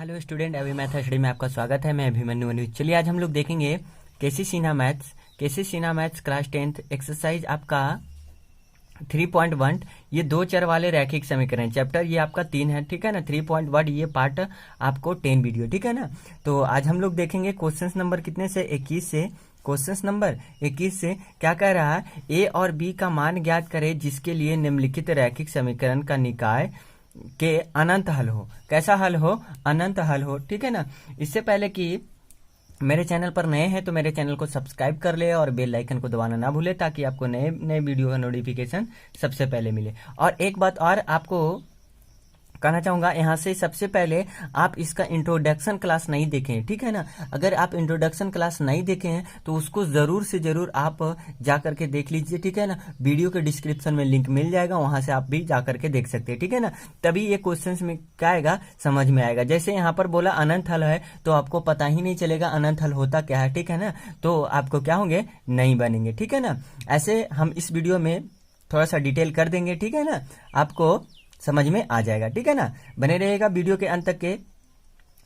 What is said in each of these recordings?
Hello student, अभी math study में आपका स्वागत है। मैं अभिमन्यु अनुज। चलिए आज हम लोग देखेंगे KC Sinha maths class 10th exercise आपका 3.1। ये दो चर वाले रैखिक समीकरण चैप्टर ये आपका 3 है, ठीक है ना। 3.1 ये पार्ट आपको 10 वीडियो, ठीक है ना। तो आज हम लोग देखेंगे क्वेश्चन नंबर कितने से 21 से। क्वेश्चन नंबर 21 से क्या कह रहा है, ए और बी का मान ज्ञात करें जिसके लिए निम्नलिखित रैखिक समीकरण का निकाय के अनंत हल हो। कैसा हल हो? अनंत हल हो, ठीक है ना। इससे पहले कि मेरे चैनल पर नए हैं तो मेरे चैनल को सब्सक्राइब कर ले और बेल आइकन को दबाना ना भूले ताकि आपको नए नए वीडियो का नोटिफिकेशन सबसे पहले मिले। और एक बात और आपको कहना चाहूंगा, यहाँ से सबसे पहले आप इसका इंट्रोडक्शन क्लास नहीं देखें, ठीक है ना। अगर आप इंट्रोडक्शन क्लास नहीं देखे हैं तो उसको जरूर से जरूर आप जा करके देख लीजिए, ठीक है ना। वीडियो के डिस्क्रिप्शन में लिंक मिल जाएगा, वहां से आप भी जा करके देख सकते हैं, ठीक है ना। तभी ये क्वेश्चंस में क्या आएगा, समझ में आएगा। जैसे यहाँ पर बोला अनंत हल है तो आपको पता ही नहीं चलेगा अनंत हल होता क्या है, ठीक है ना। तो आपको क्या होंगे, नहीं बनेंगे, ठीक है ना। ऐसे हम इस वीडियो में थोड़ा सा डिटेल कर देंगे, ठीक है ना, आपको समझ में आ जाएगा, ठीक है ना। बने रहेगा वीडियो के अंत तक के।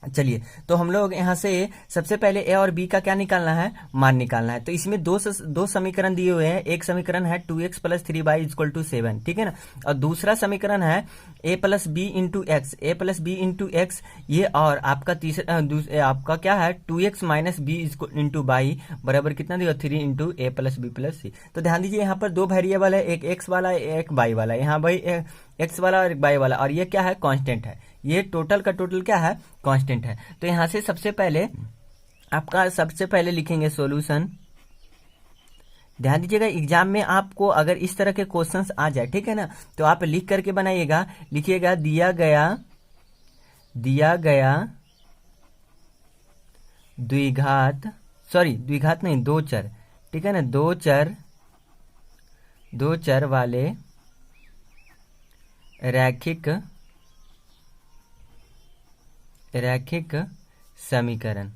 चलिए तो हम लोग यहाँ से सबसे पहले ए और बी का क्या निकालना है, मान निकालना है। तो इसमें दो समीकरण दिए हुए हैं। एक समीकरण है 2x + 3y = 7, ठीक है ना। और दूसरा समीकरण है a + b × x। ये और आपका तीसरा आपका क्या है 2x - b × y बराबर कितना दिया, 3 × a + b + c। तो ध्यान दीजिए यहाँ पर दो वेरिएबल है, एक x वाला एक y वाला। यहाँ भाई x वाला और y वाला, और ये क्या है, कांस्टेंट है। ये टोटल का टोटल क्या है, कांस्टेंट है। तो यहां से सबसे पहले लिखेंगे सॉल्यूशन। ध्यान दीजिएगा एग्जाम में आपको अगर इस तरह के क्वेश्चंस आ जाए, ठीक है ना, तो आप लिख करके बनाइएगा। लिखिएगा दिया गया द्विघात नहीं, दो चर, ठीक है ना, दो चर वाले रैखिक समीकरण,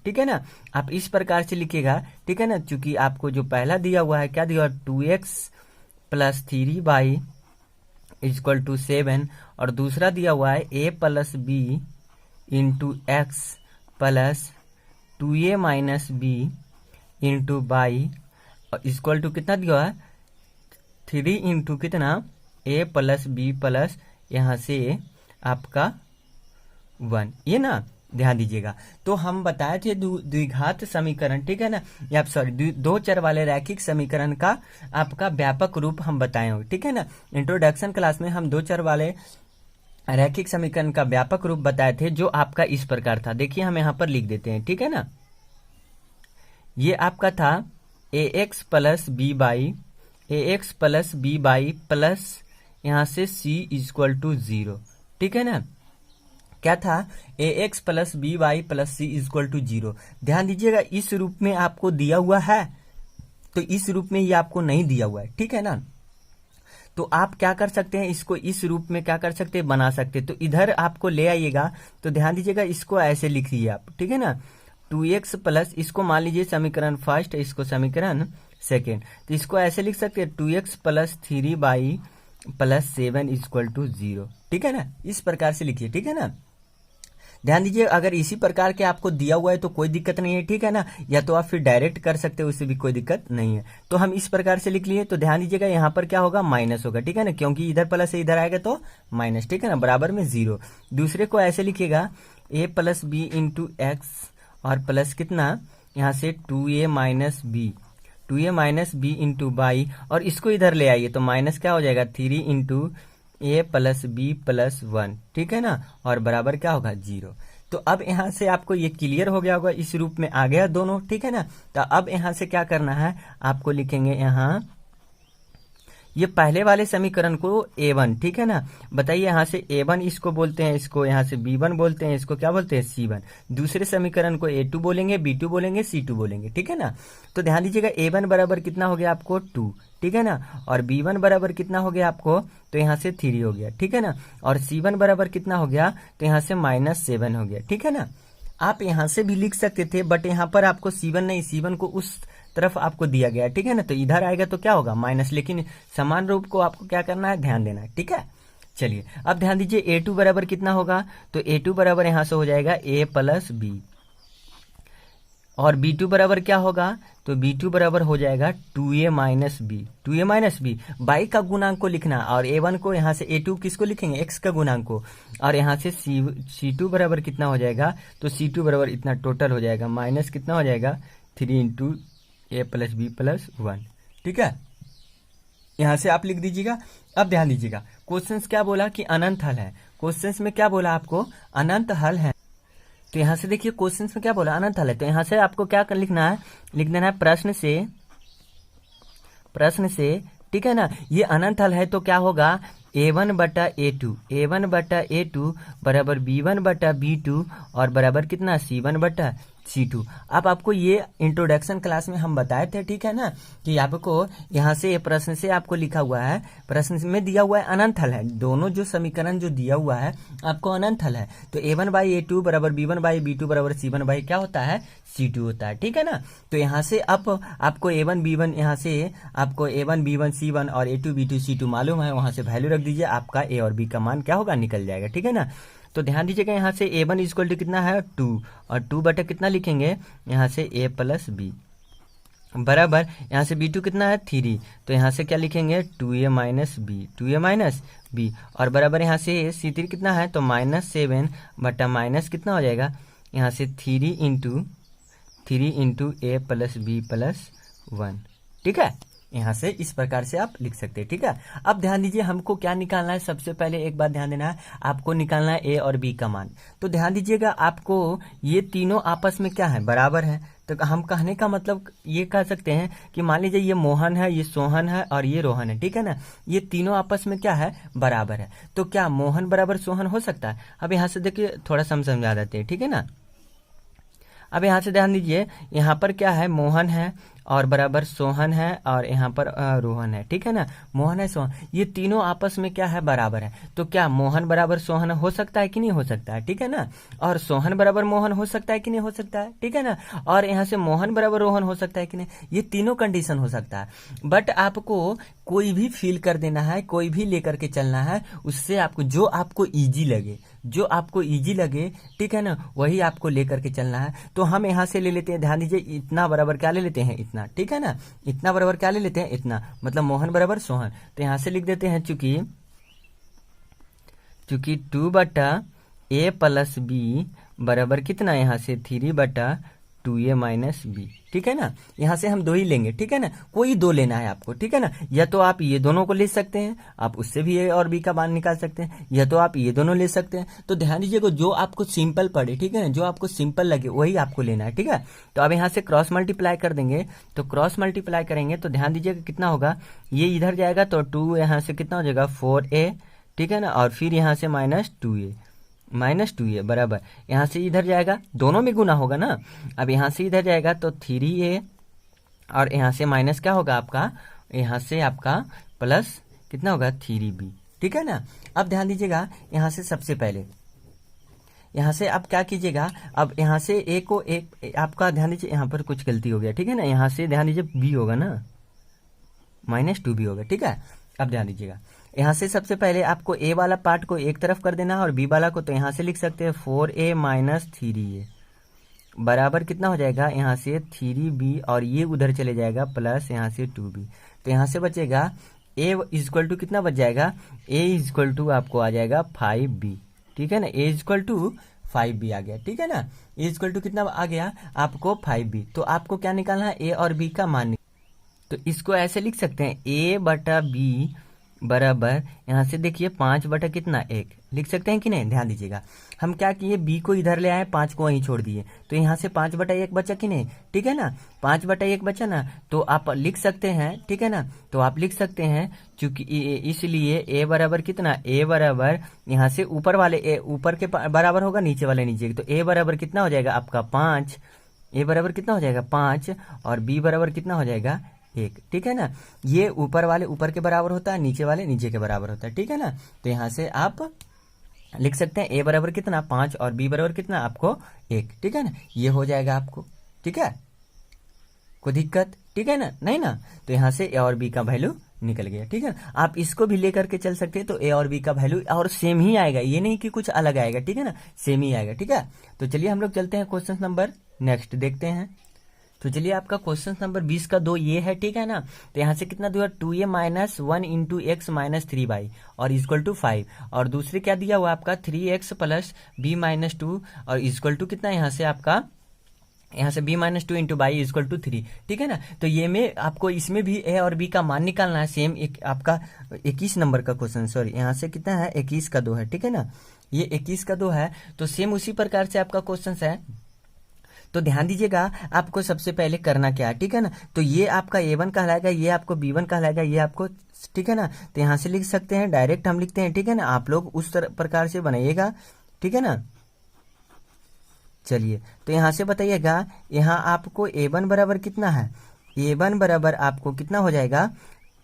ठीक है ना। आप इस प्रकार से लिखिएगा, ठीक है ना। चूंकि आपको जो पहला दिया हुआ है क्या दिया, 2x + 3y = 7, और दूसरा दिया हुआ है a + b × x + 2a - b × y = कितना दिया है, 3 × कितना, a + b + यहाँ से आपका 1, ये ना ध्यान दीजिएगा। तो हम बताए थे द्विघात समीकरण, ठीक है ना, या सॉरी दो चर वाले रैखिक समीकरण का आपका व्यापक रूप हम बताए हो, ठीक है ना। इंट्रोडक्शन क्लास में हम दो चर वाले रैखिक समीकरण का व्यापक रूप बताए थे, जो आपका इस प्रकार था। देखिए हम यहाँ पर लिख देते हैं, ठीक है ना। ये आपका था ax + by प्लस यहाँ से c = 0, ठीक है ना। क्या था, ax + by + c = 0। ध्यान दीजिएगा इस रूप में आपको दिया हुआ है, तो इस रूप में ये आपको नहीं दिया हुआ है, ठीक है ना। तो आप क्या कर सकते हैं, इसको इस रूप में क्या कर सकते हैं, बना सकते हैं। तो इधर आपको ले आइएगा। तो ध्यान दीजिएगा इसको ऐसे लिखिए आप, ठीक है ना। 2x + इसको मान लीजिए समीकरण फर्स्ट, इसको समीकरण सेकेंड। तो इसको ऐसे लिख सकते हैं 2x + 3y + 7 = 0, ठीक है ना। इस प्रकार से लिखिए, ठीक है ना। ध्यान दीजिए अगर इसी प्रकार के आपको दिया हुआ है तो कोई दिक्कत नहीं है, ठीक है ना। या तो आप फिर डायरेक्ट कर सकते हो, उससे भी कोई दिक्कत नहीं है। तो हम इस प्रकार से लिख लिए। तो ध्यान दीजिएगा यहाँ पर क्या होगा, माइनस होगा, ठीक है ना, क्योंकि इधर प्लस से इधर आएगा तो माइनस, ठीक है ना, बराबर में 0। दूसरे को ऐसे लिखिएगा a + b × x और प्लस कितना, यहाँ से 2a - b × y, और इसको इधर ले आइए तो माइनस क्या हो जाएगा, 3 × a + b + 1, ठीक है ना, और बराबर क्या होगा, 0। तो अब यहाँ से आपको ये क्लियर हो गया होगा, इस रूप में आ गया दोनों, ठीक है ना। तो अब यहाँ से क्या करना है, आपको लिखेंगे यहाँ ये पहले वाले समीकरण को a1, ठीक है ना। बताइए यहाँ से a1 इसको बोलते हैं, इसको यहाँ से b1 बोलते हैं, इसको क्या बोलते हैं, c1। दूसरे समीकरण को a2 बोलेंगे, b2 बोलेंगे, c2 बोलेंगे, ठीक है ना। तो ध्यान दीजिएगा a1 बराबर कितना हो गया आपको 2, ठीक है ना, और b1 बराबर कितना हो गया आपको, तो यहाँ से 3 हो गया, ठीक है ना, और c1 बराबर कितना हो गया, तो यहाँ से -7 हो गया, ठीक है ना। आप यहाँ से भी लिख सकते थे, बट यहाँ पर आपको c1 नहीं, c1 को उस तरफ आपको दिया गया है, ठीक है ना। तो इधर आएगा तो क्या होगा, माइनस, लेकिन समान रूप को आपको क्या करना है, ध्यान देना है, ठीक है। चलिए अब ध्यान दीजिए A2 बराबर कितना होगा, तो A2 बराबर यहां से हो जाएगा A प्लस बी, और B2 बराबर क्या होगा, तो B2 बराबर हो जाएगा 2A minus B, 2A minus B Y का गुणांक को लिखना, और A1 को यहाँ से A2 किसको लिखेंगे, x का गुणांक को, और यहाँ से C2 बराबर कितना हो जाएगा, तो C2 बराबर इतना टोटल हो जाएगा माइनस कितना हो जाएगा 3 into A plus B plus 1। ठीक है, यहाँ से आप लिख दीजिएगा। अब ध्यान दीजिएगा क्वेश्चन क्या बोला कि अनंत हल है, क्वेश्चन में क्या बोला आपको, अनंत हल है। तो यहाँ से देखिए क्वेश्चन में क्या बोला, अनंत हल है, तो यहाँ से आपको क्या लिखना है, लिख देना है प्रश्न से, ठीक है ना। ये अनंत हल है तो क्या होगा, A1 बटा A2 बराबर B1 बटा B2 और बराबर कितना C1 बटा C2। अब आपको ये इंट्रोडक्शन क्लास में हम बताए थे, ठीक है ना, कि आपको यहाँ से प्रश्न से आपको लिखा हुआ है, प्रश्न में दिया हुआ है अनंत हल है, दोनों जो समीकरण जो दिया हुआ है आपको अनंत हल है। तो A1 बाई A2 बराबर B1 बाई B2 बराबर C1 बाई क्या होता है, C2 होता है। ठीक है ना, तो यहाँ से अब आपको A1 B1, यहाँ से आपको A1 B1 C1 और A2 B2 C2 मालूम है, वहां से वैल्यू रख दीजिए, आपका A और B का मान क्या होगा, निकल जाएगा। ठीक है ना, तो ध्यान दीजिएगा यहाँ से A1 इक्वल टू कितना है 2, और 2 बटा कितना लिखेंगे यहाँ से A प्लस बी बराबर यहाँ से B2 कितना है 3, तो यहाँ से क्या लिखेंगे 2A माइनस बी और बराबर यहाँ से C3 कितना है, तो -7 बटा माइनस कितना हो जाएगा यहाँ से 3 into A plus B plus 1। ठीक है, यहाँ से इस प्रकार से आप लिख सकते हैं। ठीक है, अब ध्यान दीजिए हमको क्या निकालना है, सबसे पहले एक बात ध्यान देना है, आपको निकालना है A और B का मान। तो ध्यान दीजिएगा आपको ये तीनों आपस में क्या है, बराबर है। तो हम कहने का मतलब ये कह सकते हैं कि मान लीजिए ये मोहन है, ये सोहन है और ये रोहन है। ठीक है ना, ये तीनों आपस में क्या है, बराबर है। तो क्या मोहन बराबर सोहन हो सकता है? अब यहाँ से देखिए थोड़ा सा हम समझा देते हैं। ठीक है ना, अब यहाँ से ध्यान दीजिए, यहाँ पर क्या है, मोहन है और बराबर सोहन है और यहाँ पर रोहन है। ठीक है ना, मोहन है सोहन, ये तीनों आपस में क्या है, बराबर है। तो क्या मोहन बराबर सोहन हो सकता है कि नहीं हो सकता है? ठीक है ना, और सोहन बराबर मोहन हो सकता है कि नहीं हो सकता है? ठीक है ना, और यहाँ से मोहन बराबर रोहन हो सकता है कि नहीं, ये तीनों कंडीशन हो सकता है। बट आपको कोई भी फील कर देना है, कोई भी लेकर के चलना है, उससे आपको जो आपको ईजी लगे, ठीक है ना, वही आपको लेकर के चलना है। तो हम यहाँ से ले लेते हैं, ध्यान दीजिए, इतना बराबर क्या ले लेते हैं, इतना। ठीक है ना, इतना बराबर क्या ले लेते हैं, इतना, मतलब मोहन बराबर सोहन। तो यहाँ से लिख देते हैं चूंकि 2 बटा A प्लस बी बराबर कितना, यहाँ से 3 बटा 2A माइनस बी। ठीक है ना, यहाँ से हम दो ही लेंगे। ठीक है ना, कोई दो लेना है आपको। ठीक है ना, या तो आप ये दोनों को ले सकते हैं, आप उससे भी A और B का मान निकाल सकते हैं, या तो आप ये दोनों ले सकते हैं। तो ध्यान दीजिएगा जो आपको सिंपल पड़े, ठीक है ना, जो आपको सिंपल लगे वही आपको लेना है। ठीक है, तो अब यहाँ से क्रॉस मल्टीप्लाई कर देंगे, तो क्रॉस मल्टीप्लाई करेंगे तो ध्यान दीजिएगा कितना होगा, ये इधर जाएगा तो 2 यहाँ से कितना हो जाएगा 4A। ठीक है ना, और फिर यहाँ से -2A बराबर यहाँ से इधर जाएगा, दोनों में गुना होगा ना। अब यहाँ से इधर जाएगा तो 3A और यहाँ से माइनस क्या होगा आपका, यहाँ से आपका प्लस कितना होगा 3B। ठीक है ना, अब ध्यान दीजिएगा यहाँ से सबसे पहले यहाँ से आप क्या कीजिएगा, अब यहाँ से A को एक आपका ध्यान दीजिए, यहाँ पर कुछ गलती हो गया। ठीक है ना, यहाँ से ध्यान दीजिए B होगा ना, -2B होगा। ठीक है, अब ध्यान दीजिएगा यहाँ से सबसे पहले आपको A वाला पार्ट को एक तरफ कर देना है और B वाला को, तो यहाँ से लिख सकते हैं 4A माइनस 3A बराबर कितना हो जाएगा, यहाँ से 3B और ये उधर चले जाएगा प्लस यहाँ से 2B। तो यहाँ से बचेगा A इक्वल टू कितना बच जाएगा, A इक्वल टू आपको आ जाएगा 5B। ठीक है ना, A इक्वल टू 5B आ गया। ठीक है ना, A इक्वल टू कितना आ गया आपको 5B। तो आपको क्या निकालना है, A और B का मान। तो इसको ऐसे लिख सकते हैं A बटा B बराबर यहाँ से देखिए 5 बटा कितना 1 लिख सकते हैं कि नहीं। ध्यान दीजिएगा हम क्या किए, B को इधर ले आए, 5 को वहीं छोड़ दिए, तो यहाँ से 5 बटा 1 बचा कि नहीं। ठीक है ना, 5 बटा 1 बचा ना, तो आप लिख सकते हैं। ठीक है ना, तो आप लिख सकते हैं चूंकि इसलिए A बराबर कितना, A बराबर यहाँ से ऊपर वाले A ऊपर के बराबर होगा, नीचे वाले नीचे, तो A बराबर कितना हो जाएगा आपका 5, A बराबर कितना हो जाएगा 5 और B बराबर कितना हो जाएगा 1। ठीक है ना, ये ऊपर वाले ऊपर के बराबर होता है, नीचे वाले नीचे के बराबर होता है। ठीक है ना, तो यहाँ से आप लिख सकते हैं A बराबर कितना 5 और B बराबर कितना आपको 1। ठीक है ना, ये हो जाएगा आपको। ठीक है, कोई दिक्कत? ठीक है ना, नहीं ना, तो यहाँ से A और B का वैल्यू निकल गया। ठीक है, आप इसको भी लेकर के चल सकते हैं, तो ए और बी का वैल्यू और सेम ही आएगा, ये नहीं कि कुछ अलग आएगा। ठीक है ना, सेम ही आएगा। ठीक है, तो चलिए हम लोग चलते हैं क्वेश्चन नंबर नेक्स्ट देखते हैं। तो चलिए आपका क्वेश्चन नंबर 20 का 2 ये है। ठीक है ना, तो यहाँ से कितना दिया, 2a minus 1 into x minus 3y और इक्वल टू 5, और दूसरे क्या दिया हुआ आपका 3x प्लस b माइनस 2 और इक्वल टू कितना, यहाँ से आपका यहाँ से b minus 2 into Y equal to 3। ठीक है ना, तो ये में आपको इसमें भी a और b का मान निकालना है। सेम एक आपका 21 नंबर का क्वेश्चन, सॉरी यहाँ से कितना है 21 का 2 है। ठीक है ना, ये 21 का 2 है, तो सेम उसी प्रकार से आपका क्वेश्चन है। तो ध्यान दीजिएगा आपको सबसे पहले करना क्या है। ठीक है ना, तो ये आपका a1 कहलाएगा, ये आपको b1 कहलाएगा, ये आपको, ठीक है ना, तो यहाँ से लिख सकते हैं, डायरेक्ट हम लिखते हैं। ठीक है ना, आप लोग उस प्रकार से बनाइएगा। ठीक है ना, चलिए तो यहाँ से बताइएगा, यहाँ आपको a1 बराबर कितना है, a1 बराबर आपको कितना हो जाएगा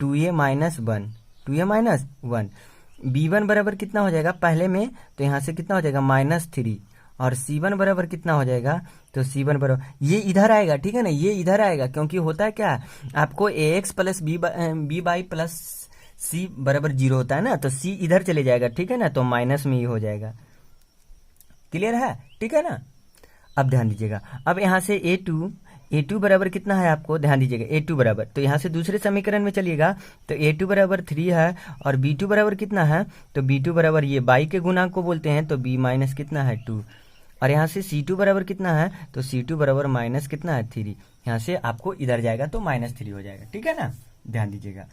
2a minus 1, 2a minus 1। b1 बराबर कितना हो जाएगा पहले में, तो यहाँ से कितना हो जाएगा -3, और c1 बराबर कितना हो जाएगा, तो c1 बराबर ये इधर आएगा। ठीक है ना, ये इधर आएगा, क्योंकि होता है क्या, आपको ax plus B Y plus c बराबर 0 होता है ना, तो c इधर चले जाएगा। ठीक है ना, तो माइनस में ही हो जाएगा। क्लियर है? ठीक है ना, अब ध्यान दीजिएगा, अब यहाँ से a2 बराबर कितना है आपको, ध्यान दीजिएगा a2 बराबर, तो यहाँ से दूसरे समीकरण में चलिएगा, तो a2 बराबर 3 है, और b2 बराबर कितना है, तो b2 बराबर ये बाई के गुणांक को बोलते हैं, तो b माइनस कितना है 2, और यहाँ से c2 बराबर कितना है, तो c2 बराबर माइनस कितना है 3। यहाँ से आपको इधर जाएगा तो -3 हो जाएगा। ठीक है ना, ध्यान दीजिएगा।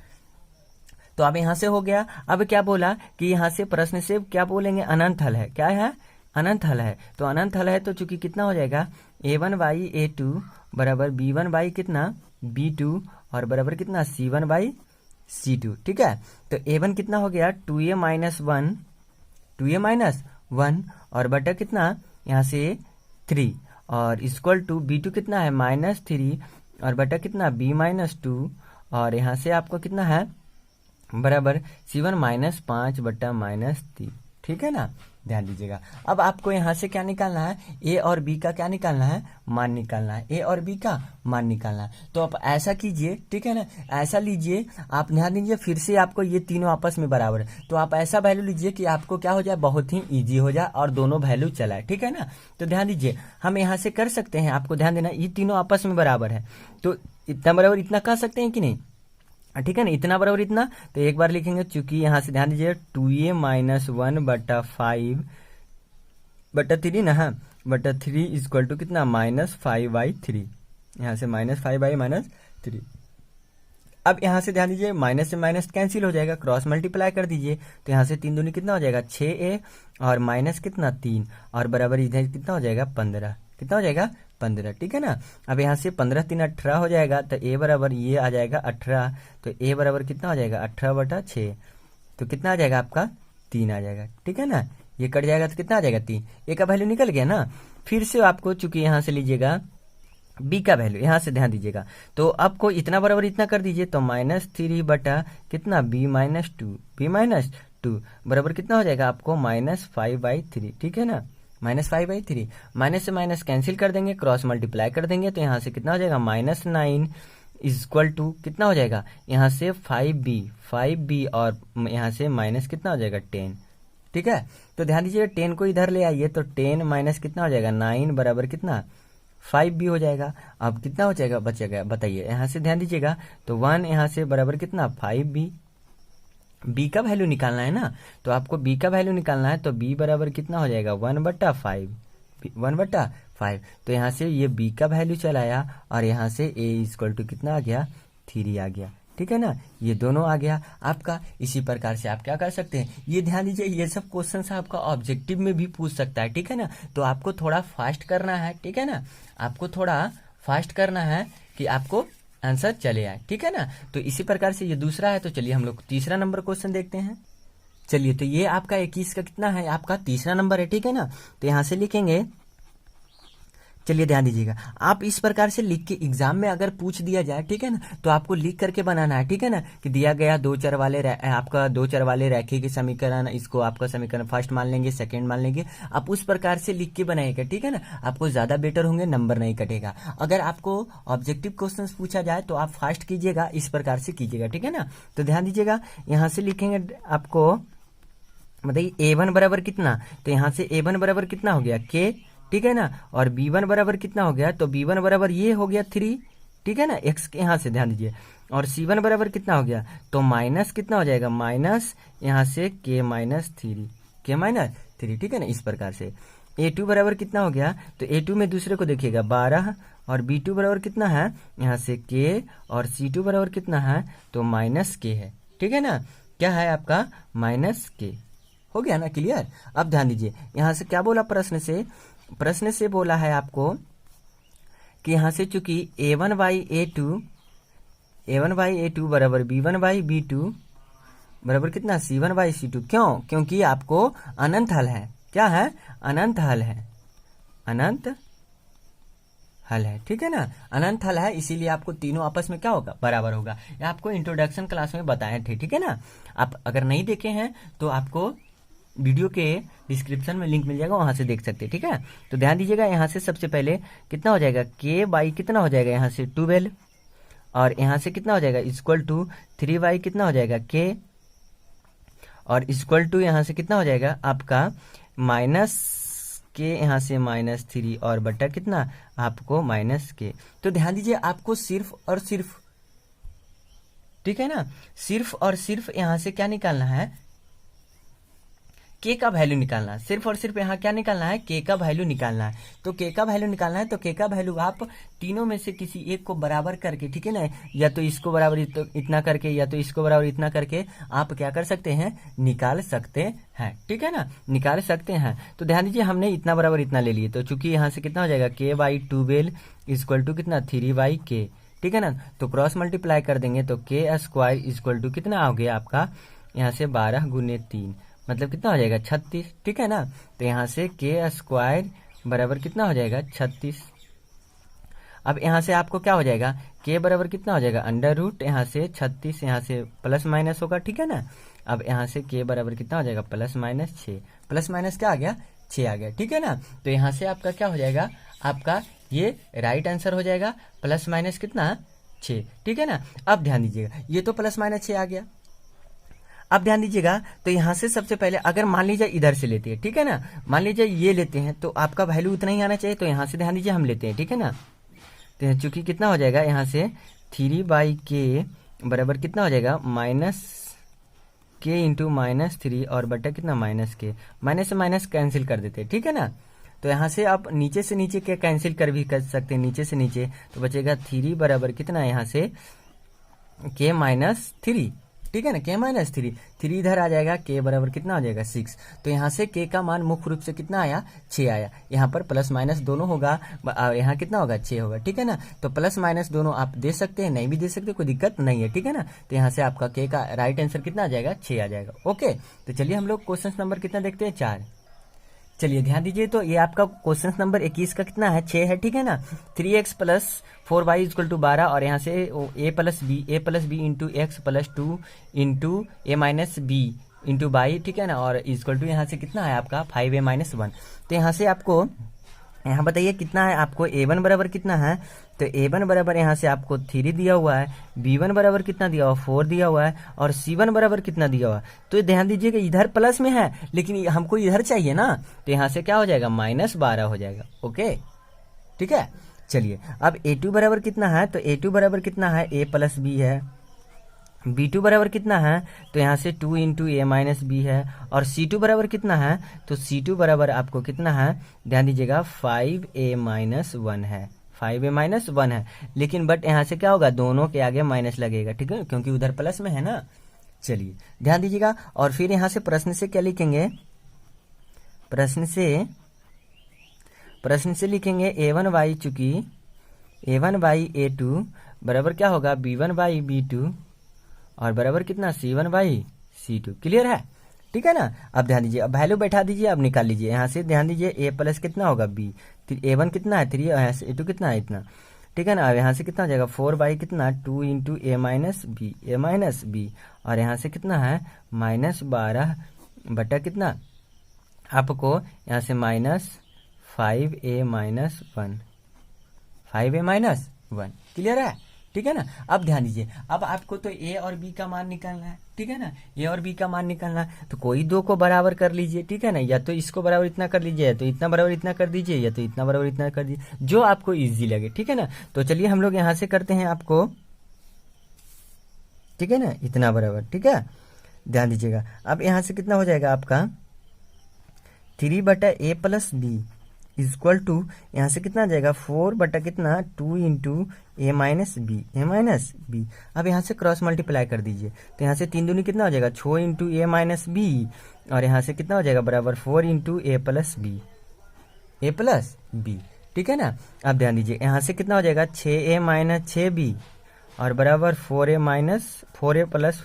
तो अब यहाँ से हो गया। अब क्या बोला कि यहाँ से प्रश्न से क्या बोलेंगे, अनंत हल है। क्या है, अनंत हल है। तो अनंत हल है, तो चूंकि कितना हो जाएगा a1 बाई a2 बराबर b1 बाई कितना b2 और बराबर कितना c1 बाई c2। ठीक है, तो a1 कितना हो गया 2a माइनस 1, 2a माइनस 1 और बटा कितना यहाँ से 3, और इक्वल टू b2 कितना है -3 और बटा कितना b माइनस 2, और यहाँ से आपको कितना है बराबर c1 माइनस 5 बटा -3। ठीक है ना, ध्यान दीजिएगा। अब आपको यहाँ से क्या निकालना है, a और b का क्या निकालना है, मान निकालना है, a और b का मान निकालना है। तो आप ऐसा कीजिए। ठीक है ना, ऐसा लीजिए, आप ध्यान दीजिए, फिर से आपको ये तीनों आपस में बराबर है, तो आप ऐसा वैल्यू लीजिए कि आपको क्या हो जाए, बहुत ही ईजी हो जाए और दोनों वैल्यू चलाए। ठीक है ना, तो ध्यान दीजिए, हम यहाँ से कर सकते हैं, आपको ध्यान देना, ये तीनों आपस में बराबर है, तो इतना बराबर इतना कह सकते हैं कि नहीं। ठीक है ना, इतना बराबर इतना, तो एक बार लिखेंगे, चूंकि यहाँ से ध्यान दीजिए 2a माइनस 1 बटा 5 बटा 3 ना, बटा 3 इक्वल टू कितना -5/3, यहाँ से -5/-3। अब यहाँ से ध्यान दीजिए, माइनस से माइनस कैंसिल हो जाएगा, क्रॉस मल्टीप्लाई कर दीजिए, तो यहाँ से 3 दूनी कितना हो जाएगा 6a और माइनस कितना 3 और बराबर इधर कितना हो जाएगा 15, कितना हो जाएगा 15। ठीक है ना, अब यहाँ से 15 3 18 हो जाएगा, तो a बराबर ये आ जाएगा 18, तो a बराबर कितना हो जाएगा 18/6, तो कितना आ जाएगा आपका 3 आ जाएगा। ठीक है ना, ये कट जाएगा तो कितना आ जाएगा 3, a का वैल्यू निकल गया ना। फिर से आपको चूंकि यहाँ से लीजिएगा b का वैल्यू, यहाँ से ध्यान दीजिएगा, तो आपको इतना बराबर इतना कर दीजिए, तो -3 बटा कितना b माइनस 2 बराबर कितना हो जाएगा आपको -5/3। ठीक है ना, -5/3, माइनस से माइनस कैंसिल कर देंगे, क्रॉस मल्टीप्लाई कर देंगे, तो यहाँ से कितना हो जाएगा -9 इक्वल टू कितना हो जाएगा यहाँ से 5b और यहाँ से माइनस कितना हो जाएगा 10। ठीक है, तो ध्यान दीजिए 10 को इधर ले आइए, तो 10 माइनस कितना हो जाएगा 9 बराबर कितना 5b हो जाएगा। अब कितना हो जाएगा बचेगा बताइए, यहाँ से ध्यान दीजिएगा, तो 1 यहाँ से बराबर कितना 5b, b का वैल्यू निकालना है ना, तो आपको b का वैल्यू निकालना है, तो b बराबर कितना हो जाएगा 1/5, तो यहाँ से ये b का वैल्यू चलाया और यहाँ से a इक्वल टू कितना आ गया 3 आ गया। ठीक है ना, ये दोनों आ गया आपका। इसी प्रकार से आप क्या कर सकते हैं, ये ध्यान दीजिए, ये सब क्वेश्चन आपका ऑब्जेक्टिव में भी पूछ सकता है। ठीक है ना, तो आपको थोड़ा फास्ट करना है। ठीक है ना, आपको थोड़ा फास्ट करना है कि आपको आंसर चले आए। ठीक है ना, तो इसी प्रकार से ये दूसरा है। तो चलिए हम लोग तीसरा नंबर क्वेश्चन देखते हैं। चलिए, तो ये आपका 21 का कितना है, आपका तीसरा नंबर है। ठीक है ना, तो यहाँ से लिखेंगे, चलिए ध्यान दीजिएगा, आप इस प्रकार से लिख के एग्जाम में अगर पूछ दिया जाए, ठीक है ना, तो आपको लिख करके बनाना है, ठीक है ना, कि दिया गया आपका दो चर वाले रैखिक समीकरण, इसको आपका समीकरण फर्स्ट मान लेंगे, सेकंड मान लेंगे, आप उस प्रकार से लिख के बनाएगा, ठीक है ना, आपको ज्यादा बेटर होंगे, नंबर नहीं कटेगा। अगर आपको ऑब्जेक्टिव क्वेश्चन पूछा जाए तो आप फास्ट कीजिएगा, इस प्रकार से कीजिएगा, ठीक है ना। तो ध्यान दीजिएगा, यहां से लिखेंगे आपको, बताइए A1 बराबर कितना, तो यहां से A1 बराबर कितना हो गया K, ठीक है ना, और B1 बराबर कितना हो गया, तो B1 बराबर ये हो गया 3, ठीक है ना, x के यहाँ से ध्यान दीजिए, और C1 बराबर कितना हो गया, तो माइनस कितना हो जाएगा, माइनस यहाँ से K माइनस 3, ठीक है ना, इस प्रकार से। A2 बराबर कितना हो गया, तो A2 में दूसरे को देखिएगा 12, और B2 बराबर कितना है, यहाँ से K, और C2 बराबर कितना है, तो माइनस K है, ठीक है ना, क्या है आपका माइनस K, हो गया ना क्लियर। अब ध्यान दीजिए, यहां से क्या बोला, प्रश्न से बोला है आपको कि यहां से चूंकि A1 बाई A2 बराबर B1 बाई B2 बराबर कितना C1 बाई C2, क्यों, क्योंकि आपको अनंत हल है, क्या है, अनंत हल है, ठीक है ना, अनंत हल है, इसीलिए आपको तीनों आपस में क्या होगा, बराबर होगा। ये आपको इंट्रोडक्शन क्लास में बताए थे, ठीक है ना। आप अगर नहीं देखे हैं तो आपको वीडियो के डिस्क्रिप्शन में लिंक मिल जाएगा, वहां से देख सकते हैं, ठीक है। तो ध्यान दीजिएगा, यहाँ से सबसे पहले कितना हो जाएगा, K बाई कितना हो जाएगा, यहाँ से 12, और यहाँ से कितना हो जाएगा, इक्वल टू 3 बाई कितना हो जाएगा K, और इक्वल टू यहाँ से कितना हो जाएगा आपका माइनस K, यहाँ से माइनस 3, और बटा कितना आपको माइनस K। तो ध्यान दीजिए, आपको सिर्फ और सिर्फ, ठीक है ना, सिर्फ और सिर्फ यहाँ से क्या निकालना है, K का वैल्यू निकालना है, सिर्फ और सिर्फ यहाँ क्या निकालना है, K का वैल्यू निकालना है। तो K का वैल्यू निकालना है, तो K का वैल्यू आप तीनों में से किसी एक को बराबर करके, ठीक है ना, या तो इसको बराबर इतना करके, या तो इसको बराबर इतना करके आप क्या कर सकते हैं, निकाल सकते हैं, ठीक है ना, निकाल सकते हैं। तो ध्यान दीजिए, हमने इतना बराबर इतना ले लिए, तो चूंकि यहाँ से कितना हो जाएगा, K बाई 12 इक्वल टू कितना 3 बाई K, ठीक है ना, तो क्रॉस मल्टीप्लाई कर देंगे, तो K स्क्वायर इक्वल टू कितना हो गया आपका, यहाँ से 12 गुने 3 मतलब कितना हो जाएगा 36, ठीक है ना। तो यहाँ से K स्क्वायर बराबर कितना हो जाएगा 36। अब यहाँ से आपको क्या हो जाएगा, K बराबर कितना हो जाएगा अंडर रूट, यहाँ से 36, यहाँ से प्लस माइनस होगा, ठीक है ना। अब यहाँ से K बराबर कितना हो जाएगा प्लस माइनस 6, प्लस माइनस क्या आ गया 6 आ गया, ठीक है ना। तो यहाँ से आपका क्या हो जाएगा, आपका ये राइट आंसर हो जाएगा, प्लस माइनस कितना 6, ठीक है ना। अब ध्यान दीजिएगा, ये तो प्लस माइनस 6 आ गया। अब ध्यान दीजिएगा, तो यहाँ से सबसे पहले अगर मान लीजिए इधर से लेते हैं, ठीक है ना, मान लीजिए ये लेते हैं, तो आपका वैल्यू उतना ही आना चाहिए, तो यहाँ से ध्यान दीजिए हम लेते हैं, ठीक है ना। तो चूंकि कितना हो जाएगा, यहाँ से 3 बाई K बराबर कितना हो जाएगा माइनस K इंटू माइनस 3, और बटा कितना माइनस K, माइनस से माइनस कैंसिल कर देते हैं, ठीक है ना। तो यहाँ से आप नीचे से नीचे के कैंसिल कर भी कर सकते हैं, नीचे से नीचे, तो बचेगा 3 बराबर कितना, यहाँ से K माइनस 3, ठीक है ना, K माइनस 3 इधर आ जाएगा, K बराबर कितना हो जाएगा 6। तो यहाँ से K का मान मुख्य रूप से कितना आया 6 आया, यहाँ पर प्लस माइनस दोनों होगा, यहाँ कितना होगा 6 होगा, ठीक है ना। तो प्लस माइनस दोनों आप दे सकते हैं, नहीं भी दे सकते, कोई दिक्कत नहीं है, ठीक है ना। तो यहाँ से आपका K का राइट आंसर कितना आ जाएगा 6 आ जाएगा। ओके, तो चलिए हम लोग क्वेश्चन नंबर कितना देखते हैं 4। चलिए ध्यान दीजिए, तो ये आपका क्वेश्चन नंबर 21 का कितना है 6 है, ठीक है ना। 3x plus 4y equal to 12, और यहाँ से a plus B into X plus 2 into A minus B into Y, ठीक है ना, और इक्वल टू यहाँ से कितना है आपका 5a माइनस 1। तो यहाँ से आपको यहाँ बताइए कितना है आपको, a1 बराबर कितना है, तो a1 बराबर यहाँ से आपको 3 दिया हुआ है, b1 बराबर कितना दिया हुआ 4 दिया हुआ है, और c1 बराबर कितना दिया हुआ है। तो ध्यान दीजिए कि इधर प्लस में है, लेकिन हमको इधर चाहिए ना, तो यहाँ से क्या हो जाएगा -12 हो जाएगा। ओके, ठीक है। चलिए अब a2 बराबर कितना है, तो a2 बराबर कितना है a प्लस बी है, b2 बराबर कितना है, तो यहाँ से 2 इंटू ए माइनस बी है, और c2 बराबर कितना है, तो c2 बराबर आपको कितना है, ध्यान दीजिएगा 5a माइनस 1 है, 5a माइनस 1 है, लेकिन बट यहाँ से क्या होगा, दोनों के आगे माइनस लगेगा, ठीक है, क्योंकि उधर प्लस में है ना। चलिए ध्यान दीजिएगा, और फिर यहाँ से प्रश्न से क्या लिखेंगे, प्रश्न से लिखेंगे a1 चूंकि a1 बाई a2 बराबर क्या होगा b1 बाई b2, और बराबर कितना c1 बाई c2। क्लियर है। ठीक है ना। अब ध्यान दीजिए, अब वैल्यू बैठा दीजिए, अब निकाल लीजिए यहाँ से। ध्यान दीजिए ए प्लस कितना होगा बी, A1 कितना है 3 और यहाँ से A2 कितना है इतना, ठीक है ना। अब यहाँ से कितना हो जाएगा 4 बाई कितना 2 इंटू ए माइनस बी और यहाँ से कितना है -12 बटा कितना आपको यहाँ से -5a माइनस 1 क्लियर है, ठीक है ना। अब ध्यान दीजिए, अब आपको तो ए और बी का मान निकालना है, ठीक है ना। ए और बी का मान निकालना है तो कोई दो को बराबर कर लीजिए, ठीक है ना। या तो इसको बराबर इतना कर लीजिए, या तो इतना बराबर इतना कर दीजिए, या तो इतना बराबर इतना कर दीजिए, जो आपको इजी लगे, ठीक है ना। तो चलिए हम लोग यहाँ से करते हैं आपको, ठीक है ना, इतना बराबर, ठीक है। ध्यान दीजिएगा, अब यहाँ से कितना हो जाएगा आपका 3 बटा ए प्लस बी इक्वल टू यहाँ से कितना आ जाएगा 4 बटा कितना 2 इंटू ए माइनस बी। अब यहाँ से क्रॉस मल्टीप्लाई कर दीजिए, तो यहाँ से 3 दूनी कितना हो जाएगा 6 इंटू ए माइनस बी और यहाँ से कितना हो जाएगा बराबर 4 इंटू ए प्लस बी, ठीक है ना। अब ध्यान दीजिए, यहाँ से कितना हो जाएगा 6a माइनस 6b और बराबर 4a प्लस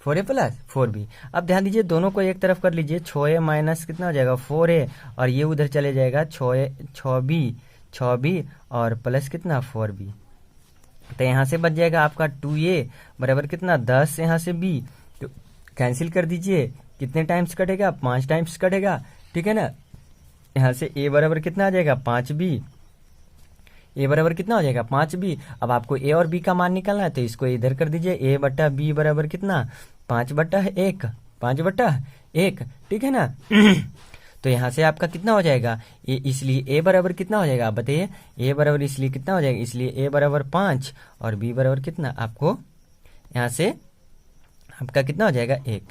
4b। अब ध्यान दीजिए, दोनों को एक तरफ कर लीजिए, 6a माइनस कितना हो जाएगा 4a और ये उधर चले जाएगा 6b और प्लस कितना 4b। तो यहाँ से बच जाएगा आपका 2a बराबर कितना 10, यहाँ से b तो कैंसिल कर दीजिए, कितने टाइम्स कटेगा 5 टाइम्स कटेगा, ठीक है ना। यहाँ से a बराबर कितना आ जाएगा 5b, ए बराबर कितना हो जाएगा 5b। अब आपको ए और बी का मान निकालना है तो इसको इधर कर दीजिए, a बटा बी बराबर कितना 5/1, ठीक है ना। तो यहाँ से आपका कितना हो जाएगा इसलिए ए बराबर कितना हो जाएगा आप बताइए, ए बराबर इसलिए कितना हो जाएगा, इसलिए ए बराबर 5 और बी बराबर कितना आपको यहाँ से आपका कितना हो जाएगा 1।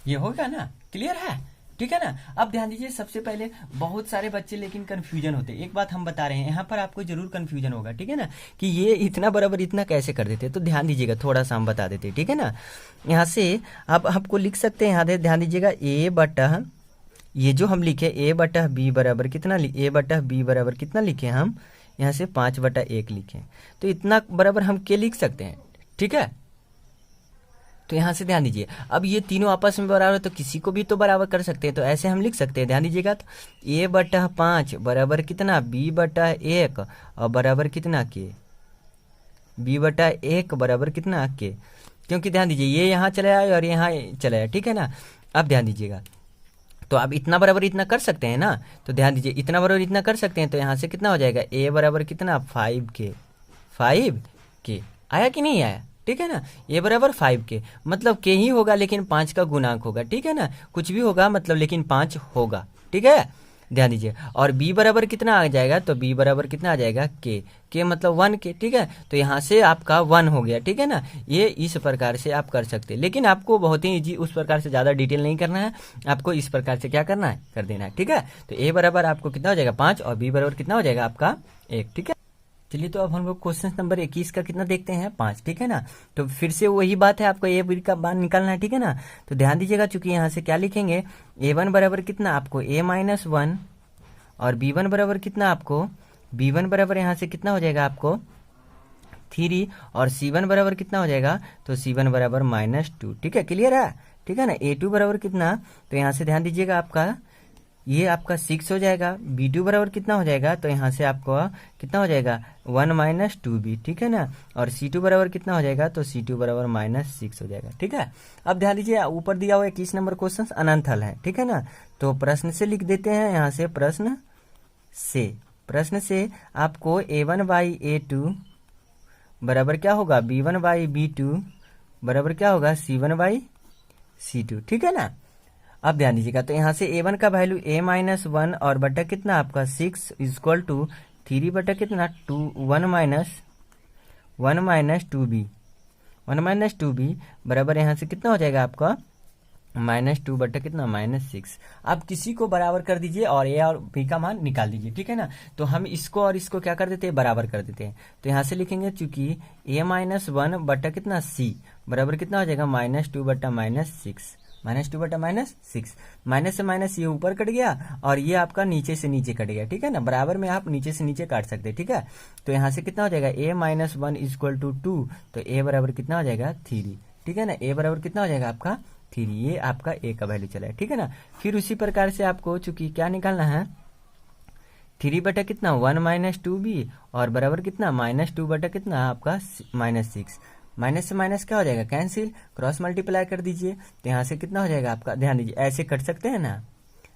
ये होगा ना, क्लियर है, ठीक है ना। अब ध्यान दीजिए, सबसे पहले बहुत सारे बच्चे लेकिन कंफ्यूजन होते हैं। एक बात हम बता रहे हैं, यहाँ पर आपको जरूर कंफ्यूजन होगा, ठीक है ना, कि ये इतना बराबर इतना कैसे कर देते। तो ध्यान दीजिएगा, थोड़ा सा हम बता देते, ठीक है ना। यहाँ से अब आपको लिख सकते हैं, यहाँ ध्यान दीजिएगा ए बटा ये जो हम लिखे a बटा बी बराबर कितना लिखे हम यहाँ से 5/1 लिखे, तो इतना बराबर हम के लिख सकते हैं, ठीक है। तो यहाँ से ध्यान दीजिए, अब ये तीनों आपस में बराबर है तो किसी को भी तो बराबर कर सकते हैं, तो ऐसे हम लिख सकते हैं। ध्यान दीजिएगा, तो a बटा 5 बराबर कितना b बटा 1 और बराबर कितना के b बटा 1 बराबर क्या के, क्योंकि ध्यान दीजिए ये यहाँ चला आया और यहाँ चला आया, ठीक है ना। अब ध्यान दीजिएगा, तो आप इतना बराबर इतना कर सकते हैं ना, तो ध्यान दीजिए इतना बराबर इतना कर सकते हैं, तो यहाँ से कितना हो जाएगा a बराबर कितना 5 के आया कि नहीं आया, ठीक है ना। a बराबर 5 के मतलब के ही होगा लेकिन 5 का गुणांक होगा, ठीक है ना। कुछ भी होगा मतलब लेकिन 5 होगा, ठीक है। ध्यान दीजिए, और b बराबर कितना आ जाएगा, तो b बराबर कितना आ जाएगा के मतलब 1 के, ठीक है। तो यहाँ से आपका 1 हो गया, ठीक है ना। ये इस प्रकार से आप कर सकते हैं, लेकिन आपको बहुत ही इजी, उस प्रकार से ज़्यादा डिटेल नहीं करना है, आपको इस प्रकार से क्या करना है कर देना है, ठीक है। तो a बराबर आपको कितना हो जाएगा 5 और b बराबर कितना हो जाएगा आपका 1, ठीक है। चलिए, तो अब हम लोग क्वेश्चन नंबर 21 का कितना देखते हैं 5, ठीक है ना। तो फिर से वही बात है, आपको ए बी का मान निकालना है, ठीक है ना। तो ध्यान दीजिएगा, चूंकि यहाँ से क्या लिखेंगे a1 बराबर कितना आपको a-1 और b1 बराबर कितना आपको b1 बराबर यहाँ से कितना हो जाएगा आपको 3 और c1 बराबर कितना हो जाएगा, तो c1 बराबर -2, ठीक है, क्लियर है, ठीक है ना। a2 बराबर कितना, तो यहाँ से ध्यान दीजिएगा आपका ये आपका 6 हो जाएगा, b2 बराबर कितना हो जाएगा, तो यहाँ से आपको कितना हो जाएगा 1 - 2b, ठीक है ना। और c2 बराबर कितना हो जाएगा, तो c2 बराबर -6 हो जाएगा, ठीक है। अब ध्यान दीजिए, ऊपर दिया हुआ 21 नंबर क्वेश्चन अनंत हल है, ठीक है ना। तो प्रश्न से लिख देते हैं, यहाँ से प्रश्न से आपको a1/a2 बराबर क्या होगा b1/b2 बराबर क्या होगा c1/c2, ठीक है ना। अब ध्यान दीजिएगा, तो यहाँ से a1 का वैल्यू a-1 और बटा कितना आपका 6 इक्वल टू 3 बटा कितना 1 - 2b बराबर यहाँ से कितना हो जाएगा आपका -2 बटा कितना -6। आप किसी को बराबर कर दीजिए और a और b का मान निकाल दीजिए, ठीक है ना। तो हम इसको और इसको क्या कर देते हैं बराबर कर देते हैं, तो यहाँ से लिखेंगे चूंकि a-1 बटा कितना c बराबर कितना हो जाएगा -2 बटा -6 माइनस से माइनस ये ऊपर कट गया और ये आपका नीचे से नीचे कट गया, ठीक है ना। बराबर में आप नीचे से नीचे काट सकते हैं, ठीक है। तो यहाँ से कितना हो जाएगा a-1 इक्वल टू 2, तो a बराबर कितना हो जाएगा 3, ठीक है ना। a बराबर कितना हो जाएगा आपका 3, ये आपका ए का वैल्यू चला है, ठीक है ना। फिर उसी प्रकार से आपको चूंकि क्या निकालना है, 3 बटा कितना 1 माइनस 2b और बराबर कितना -2 बटा कितना आपका -6। माइनस से माइनस क्या हो जाएगा, कैंसिल, क्रॉस मल्टीप्लाई कर दीजिए, तो यहाँ से कितना हो जाएगा आपका, ध्यान दीजिए ऐसे कट सकते हैं ना,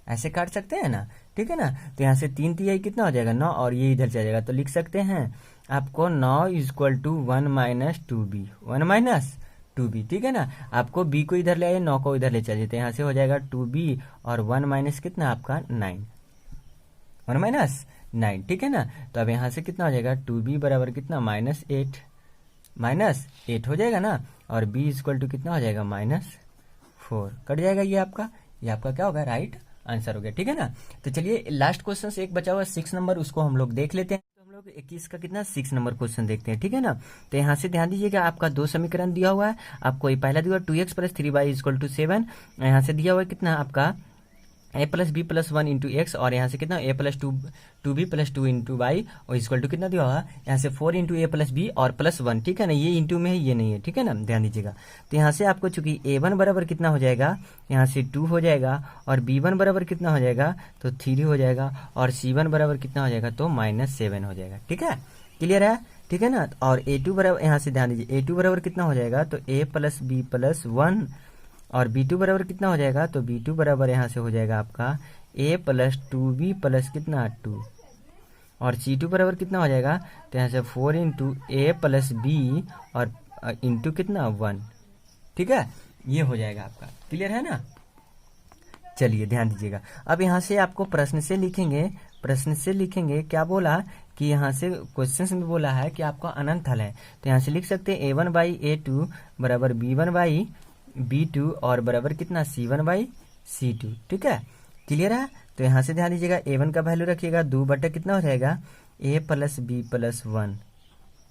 ऐसे काट सकते हैं ना, ठीक है ना। तो यहाँ से 3 तिहाई कितना हो जाएगा 9 और ये इधर चला जाएगा, तो लिख सकते हैं आपको 9 equal to 1 minus 2b, 1 minus 2b, ठीक है ना। आपको b को इधर ले आइए, 9 को इधर ले चलिए, तो यहाँ से हो जाएगा 2b और 1 माइनस कितना आपका 9, 1 माइनस 9, ठीक है ना। तो अब यहाँ से कितना हो जाएगा 2b बराबर कितना -8 हो जाएगा ना, और b इक्वल टू कितना हो जाएगा -4, कट जाएगा ये आपका क्या होगा, राइट आंसर हो गया, ठीक है ना। तो चलिए लास्ट क्वेश्चन से एक बचा हुआ 6 नंबर, उसको हम लोग देख लेते हैं। तो हम लोग 21 का कितना 6 नंबर क्वेश्चन देखते हैं, ठीक है ना। तो यहाँ से ध्यान दीजिएगा, आपका 2 समीकरण दिया हुआ है, आपको ये पहला दिया हुआ 2x plus 3y equal to 7, यहाँ से दिया हुआ है कितना आपका a plus B plus 1 into X, और यहाँ से कितना a plus 2b plus 2 into Y और इक्वल टू कितना दिया हुआ, यहाँ से 4 इंटू ए प्लस बी और प्लस 1, ठीक है ना। ये इंटू में है, ये नहीं है, ठीक है ना, ध्यान दीजिएगा। तो यहाँ से आपको चूंकि a1 बराबर कितना हो जाएगा, यहाँ से 2 हो जाएगा, और b1 बराबर कितना हो जाएगा, तो 3 हो जाएगा, और c1 बराबर कितना हो जाएगा, तो -7 हो जाएगा, ठीक है, क्लियर है, ठीक है ना। और a2 बराबर, यहाँ से ध्यान दीजिए, a2 बराबर कितना हो जाएगा, तो a प्लस बी प्लस 1, और b2 बराबर कितना हो जाएगा, तो b2 बराबर यहाँ से हो जाएगा आपका a प्लस 2b प्लस कितना 2, और c2 बराबर कितना हो जाएगा, तो यहाँ से 4 इंटू ए प्लस बी और इंटू कितना 1, ठीक है, ये हो जाएगा आपका, क्लियर है ना। चलिए ध्यान दीजिएगा, अब यहाँ से आपको प्रश्न से लिखेंगे क्या बोला कि यहाँ से क्वेश्चन में बोला है कि आपका अनंत हल है, तो यहाँ से लिख सकते हैं a1 बाई a2 बराबर b1 बाई b2 और बराबर कितना c1 बाई c2, ठीक है, क्लियर है। तो यहाँ से ध्यान दीजिएगा, a1 का वैल्यू रखिएगा 2 बटा कितना हो जाएगा a प्लस बी प्लस 1,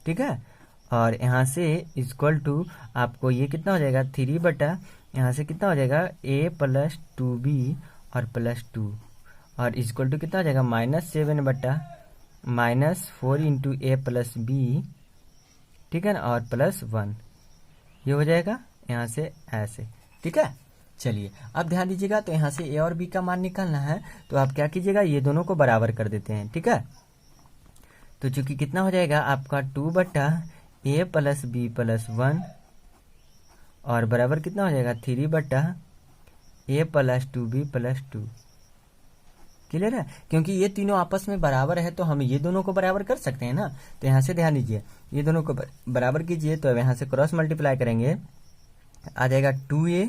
ठीक है, और यहाँ से इक्वल टू आपको ये कितना हो जाएगा 3 बटा यहाँ से कितना हो जाएगा a प्लस 2b और प्लस 2 और इक्वल टू कितना हो जाएगा -7 बटा -4 इंटू ए प्लस बी, ठीक है ना, और प्लस 1, ये हो जाएगा यहाँ से ऐसे, ठीक है। चलिए अब ध्यान दीजिएगा, तो यहाँ से ए और बी का मान निकालना है, तो आप क्या कीजिएगा, ये दोनों को बराबर कर देते हैं, ठीक है। तो चूंकि कितना हो जाएगा आपका 2 बटा ए प्लस बी प्लस 1 और बराबर कितना हो जाएगा 3 बटा ए प्लस 2b प्लस 2, क्लियर है। क्योंकि ये तीनों आपस में बराबर है, तो हम ये दोनों को बराबर कर सकते हैं ना। तो यहाँ से ध्यान दीजिए, ये दोनों को बराबर कीजिए, तो अब यहाँ से क्रॉस मल्टीप्लाई करेंगे, आ जाएगा 2a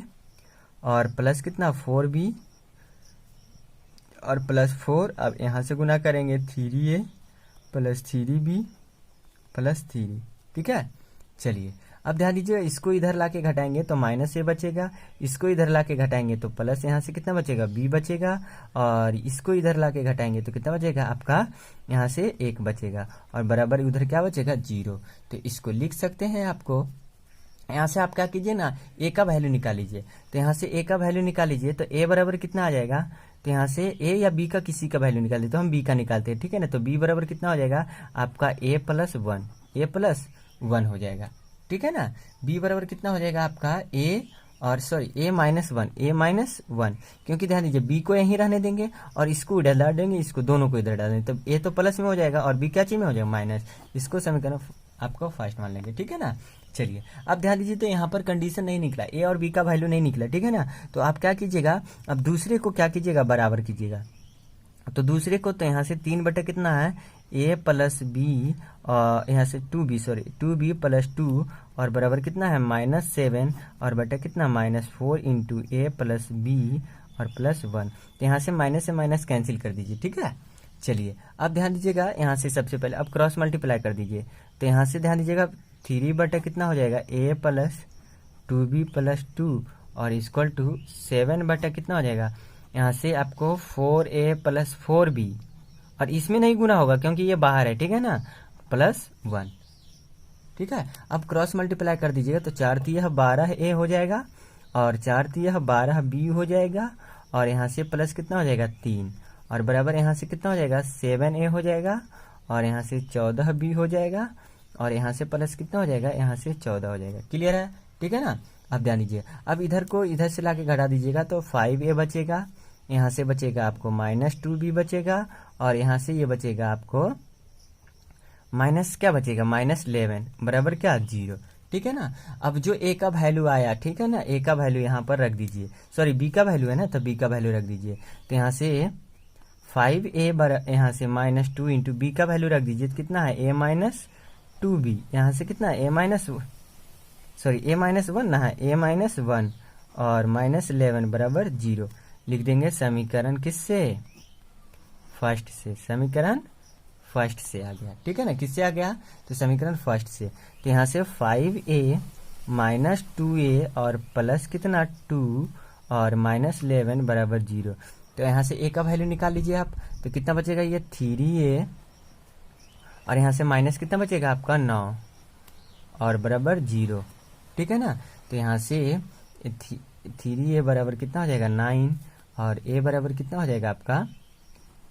और प्लस कितना 4b और प्लस 4, अब यहाँ से गुना करेंगे 3a प्लस 3b प्लस 3, ठीक है। चलिए अब ध्यान दीजिए, इसको इधर लाके घटाएंगे तो माइनस ए बचेगा, इसको इधर लाके घटाएंगे तो प्लस यहाँ से कितना बचेगा b बचेगा, और इसको इधर लाके घटाएंगे तो कितना बचेगा आपका यहाँ से 1 बचेगा, और बराबर उधर क्या बचेगा 0। तो इसको लिख सकते हैं, आपको यहाँ से आप क्या कीजिए ना, a का वैल्यू निकाल लीजिए। तो यहाँ से a का वैल्यू निकाल लीजिए, तो a बराबर कितना आ जाएगा, तो यहाँ से a या b का किसी का वैल्यू निकाल लीजिए, तो हम b का निकालते हैं, ठीक है ना। तो b बराबर कितना हो जाएगा आपका a प्लस 1 हो जाएगा, ठीक है ना। b बराबर कितना हो जाएगा आपका a माइनस 1, क्योंकि ध्यान दीजिए b को यहीं रहने देंगे और इसको इधर डाल देंगे, इसको दोनों को इधर डाल देंगे, तब a तो प्लस में हो जाएगा और b क्या चीज में हो जाएगा माइनस, इसको समीकरण आपको फर्स्ट मान लेंगे, ठीक है ना। चलिए अब ध्यान दीजिए, तो यहाँ पर कंडीशन नहीं निकला, ए और बी का वैल्यू नहीं निकला, ठीक है ना। तो आप क्या कीजिएगा, अब दूसरे को क्या कीजिएगा बराबर कीजिएगा, तो दूसरे को तो यहाँ से 3 बटा कितना है a प्लस बी और यहाँ से 2b प्लस 2 और बराबर कितना है -7 और बटा कितना -4 इंटू ए प्लस बी और प्लस 1। तो यहाँ से माइनस से माइनस कैंसिल कर दीजिए, ठीक है। चलिए अब ध्यान दीजिएगा, यहाँ से सबसे पहले अब क्रॉस मल्टीप्लाई कर दीजिए। तो यहाँ से ध्यान दीजिएगा 3 बटा कितना हो जाएगा a प्लस 2b प्लस 2 और इक्वल टू 7 बटा कितना हो जाएगा यहाँ से आपको 4a प्लस 4b और इसमें नहीं गुना होगा क्योंकि ये बाहर है, ठीक है ना, प्लस 1, ठीक है। अब क्रॉस मल्टीप्लाई कर दीजिएगा, तो 4 3 12a हो जाएगा और 4 3 12b हो जाएगा और यहाँ से प्लस कितना हो जाएगा 3 और बराबर यहाँ से कितना हो जाएगा 7a हो जाएगा और यहाँ से 14b हो जाएगा और यहाँ से प्लस कितना हो जाएगा यहाँ से 14 हो जाएगा, क्लियर है, ठीक है ना। अब ध्यान दीजिए, अब इधर को इधर से लाके घटा दीजिएगा तो 5a बचेगा, यहाँ से बचेगा आपको -2b बचेगा, और यहाँ से ये बचेगा आपको माइनस क्या बचेगा, -11 बराबर क्या 0। ठीक है ना। अब जो a का वैल्यू आया, ठीक है ना, a का वैल्यू यहाँ पर रख दीजिए, सॉरी b का वैल्यू है ना, तो b का वैल्यू रख दीजिए। तो यहाँ से 5a यहाँ से -2 इंटू बी का वैल्यू रख दीजिए, तो कितना है a-2b, यहाँ से कितना है a-1 ना है a-1 और -11 बराबर 0 लिख देंगे। समीकरण किससे, फर्स्ट से, समीकरण फर्स्ट से आ गया। ठीक है ना, किससे आ गया, तो समीकरण फर्स्ट से। तो यहाँ से 5a -2a और प्लस कितना 2 और -11 बराबर 0। तो यहाँ से a का वैल्यू निकाल लीजिए आप, तो कितना बचेगा ये 3a, और यहाँ से माइनस कितना बचेगा आपका 9 और बराबर 0। ठीक है ना। तो यहाँ से 3a बराबर कितना हो जाएगा 9, और a बराबर कितना हो जाएगा आपका,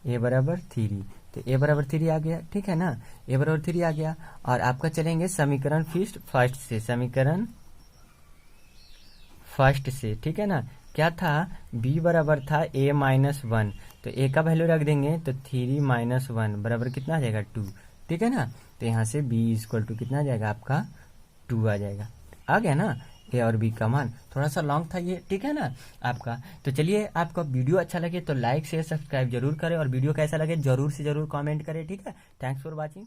a बराबर 3, तो a बराबर 3 आ गया। ठीक है ना, a बराबर 3 आ गया। और आपका चलेंगे समीकरण फर्स्ट से, समीकरण फर्स्ट से। ठीक है ना, क्या था, b बराबर था a-1, तो a का वैल्यू रख देंगे, तो 3 - 1 बराबर कितना आ जाएगा 2। ठीक है ना, तो यहाँ से b = कितना आ जाएगा आपका 2 आ जाएगा। आ गया ना a और b का मान, थोड़ा सा लॉन्ग था ये। ठीक है ना आपका। तो चलिए, आपका वीडियो अच्छा लगे तो लाइक शेयर सब्सक्राइब जरूर करें, और वीडियो कैसा लगे जरूर से जरूर कमेंट करें। ठीक है, थैंक्स फॉर वॉचिंग।